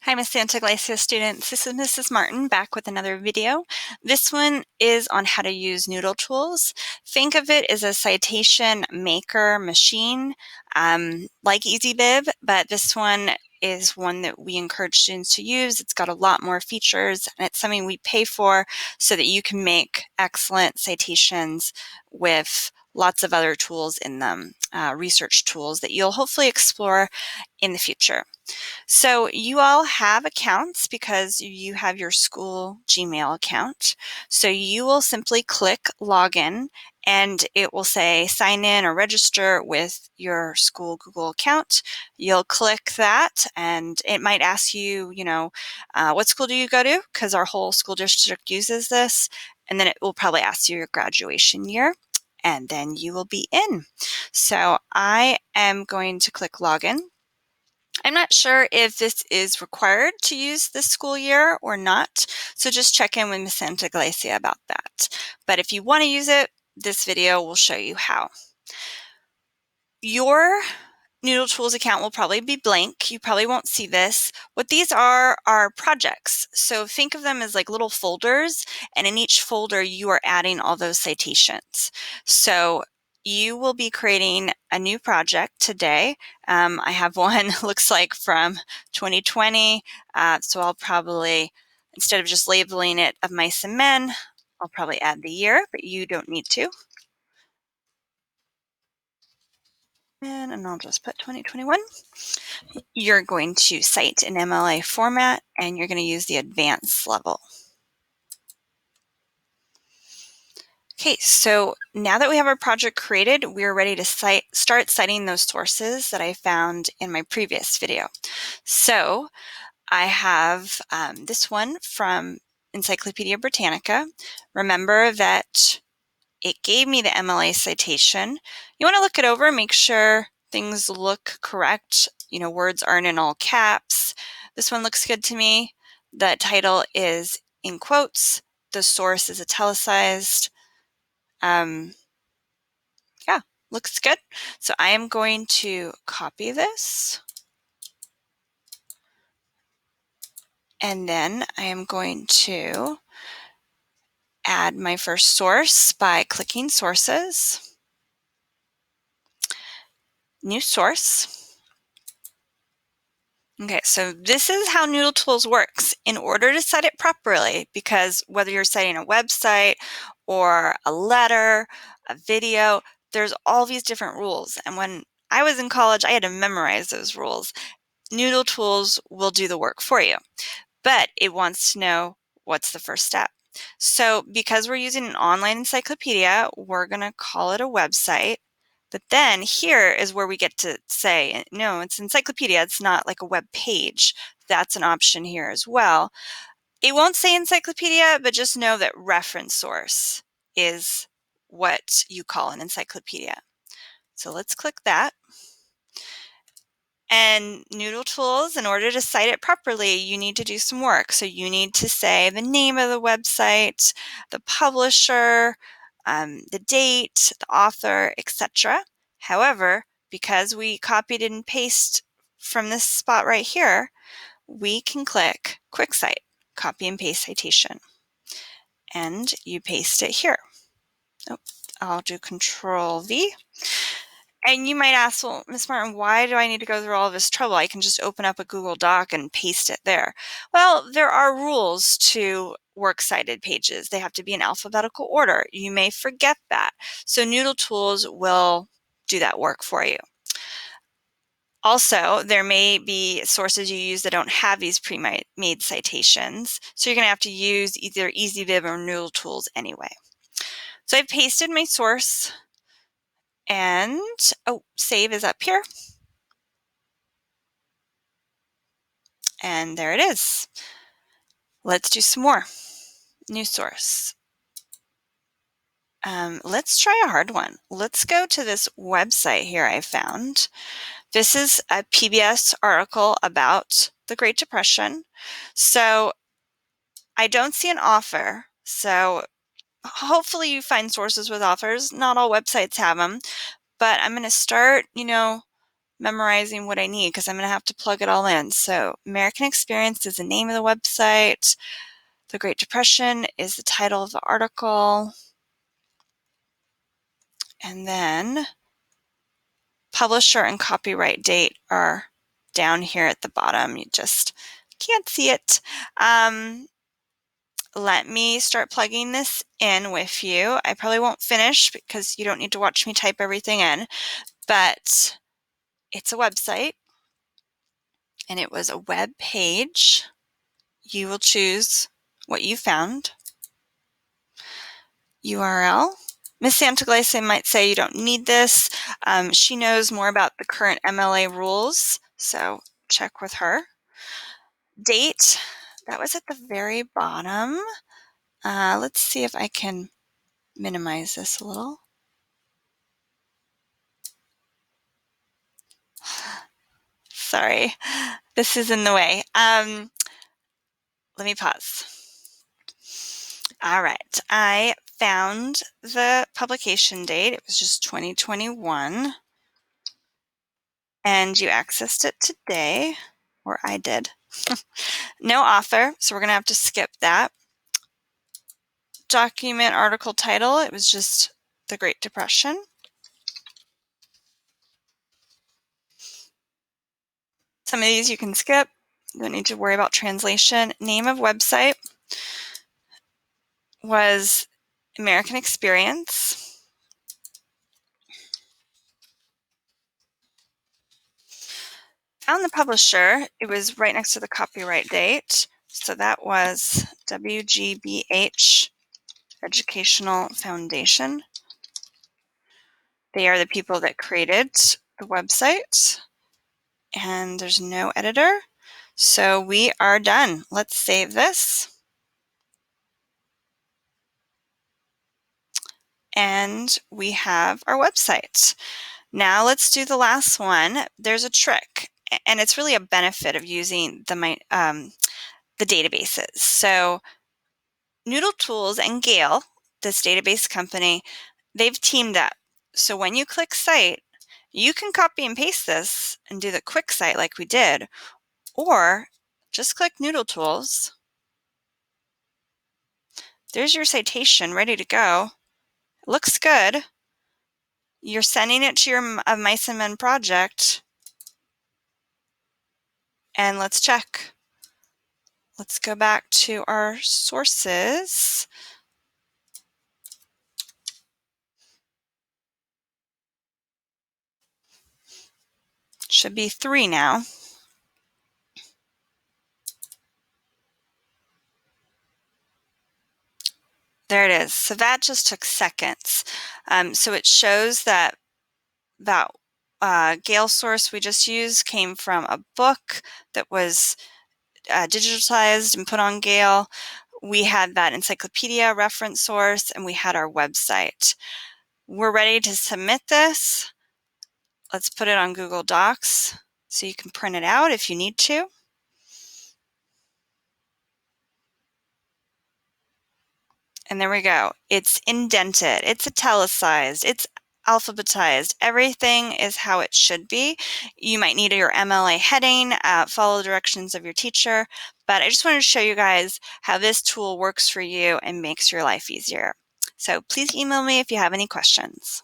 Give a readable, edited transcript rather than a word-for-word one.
Hi, Miss Santa Glacia students. This is Mrs. Martin back with another video. This one is on how to use NoodleTools. Think of it as a citation maker machine, like EasyBib, but this one is one that we encourage students to use. It's got a lot more features, and it's something we pay for so that you can make excellent citations with lots of other tools in them, research tools that you'll hopefully explore in the future. So you all have accounts because you have your school Gmail account. So you will simply click login and it will say sign in or register with your school Google account. You'll click that and it might ask you, what school do you go to? Because our whole school district uses this. And then it will probably ask you your graduation year and then you will be in. So I am going to click login. I'm not sure if this is required to use this school year or not, so just check in with Ms. Santa Glacia about that. But if you want to use it, this video will show you how. Your NoodleTools account will probably be blank. You probably won't see this. What these are projects. So think of them as like little folders, and in each folder you are adding all those citations. So you will be creating a new project today. I have one looks like from 2020. So I'll probably, instead of just labeling it of mice and men, I'll probably add the year, but you don't need to. And I'll just put 2021. You're going to cite in MLA format and you're going to use the advanced level. Okay, so now that we have our project created, we're ready to start citing those sources that I found in my previous video. So I have this one from Encyclopedia Britannica. Remember that it gave me the MLA citation. You want to look it over and make sure things look correct. Words aren't in all caps. This one looks good to me. The title is in quotes. The source is italicized. Yeah, looks good. So I am going to copy this. And then I am going to add my first source by clicking sources. New source. Okay, so this is how NoodleTools works. In order to cite it properly, because whether you're citing a website or a letter, a video, there's all these different rules. And when I was in college, I had to memorize those rules. NoodleTools will do the work for you, but it wants to know what's the first step. So because we're using an online encyclopedia, we're going to call it a website. But then here is where we get to say, no, it's encyclopedia. It's not like a web page. That's an option here as well. It won't say encyclopedia, but just know that reference source is what you call an encyclopedia. So let's click that. And NoodleTools, in order to cite it properly, you need to do some work. So you need to say the name of the website, the publisher, the date, the author, etc. However, because we copied and pasted from this spot right here, we can click Quick Cite, copy and paste citation, and you paste it here. Oh, I'll do Control V. And you might ask, well, Ms. Martin, why do I need to go through all this trouble? I can just open up a Google Doc and paste it there. Well, there are rules to works cited pages. They have to be in alphabetical order. You may forget that. So NoodleTools will do that work for you. Also, there may be sources you use that don't have these pre-made citations. So you're going to have to use either EasyBib or NoodleTools anyway. So I've pasted my source. And, save is up here. And there it is. Let's do some more. New source. Let's try a hard one. Let's go to this website here I found. This is a PBS article about the Great Depression. So I don't see an author. So hopefully you find sources with authors. Not all websites have them. But I'm going to start, memorizing what I need because I'm going to have to plug it all in. So American Experience is the name of the website. The Great Depression is the title of the article. And then publisher and copyright date are down here at the bottom. You just can't see it. Let me start plugging this in with you. I probably won't finish because you don't need to watch me type everything in, but it's a website and it was a web page. You will choose what you found. URL. Miss Santaglace might say you don't need this. She knows more about the current MLA rules, so check with her. Date, that was at the very bottom. Let's see if I can minimize this a little. Sorry, this is in the way. Let me pause. All right, I found the publication date. It was just 2021. And you accessed it today, or I did. No author, so we're going to have to skip that. Document article title, it was just the Great Depression. Some of these you can skip. You don't need to worry about translation. Name of website was American Experience. Found the publisher. It was right next to the copyright date. So that was WGBH Educational Foundation. They are the people that created the website. And there's no editor. So we are done. Let's save this. And we have our website. Now let's do the last one. There's a trick, and it's really a benefit of using the databases. So NoodleTools and Gale, this database company, they've teamed up. So when you click Cite, you can copy and paste this and do the quick cite like we did, or just click NoodleTools. There's your citation ready to go. It looks good. You're sending it to your Mice and Men project. And let's check. Let's go back to our sources. Should be 3 now. There it is. So that just took seconds. So it shows that Gale source we just used came from a book that was digitized and put on Gale. We had that encyclopedia reference source, and we had our website. We're ready to submit this. Let's put it on Google Docs so you can print it out if you need to. And there we go. It's indented, it's italicized, it's alphabetized. Everything is how it should be. You might need your MLA heading, follow the directions of your teacher, but I just wanted to show you guys how this tool works for you and makes your life easier. So please email me if you have any questions.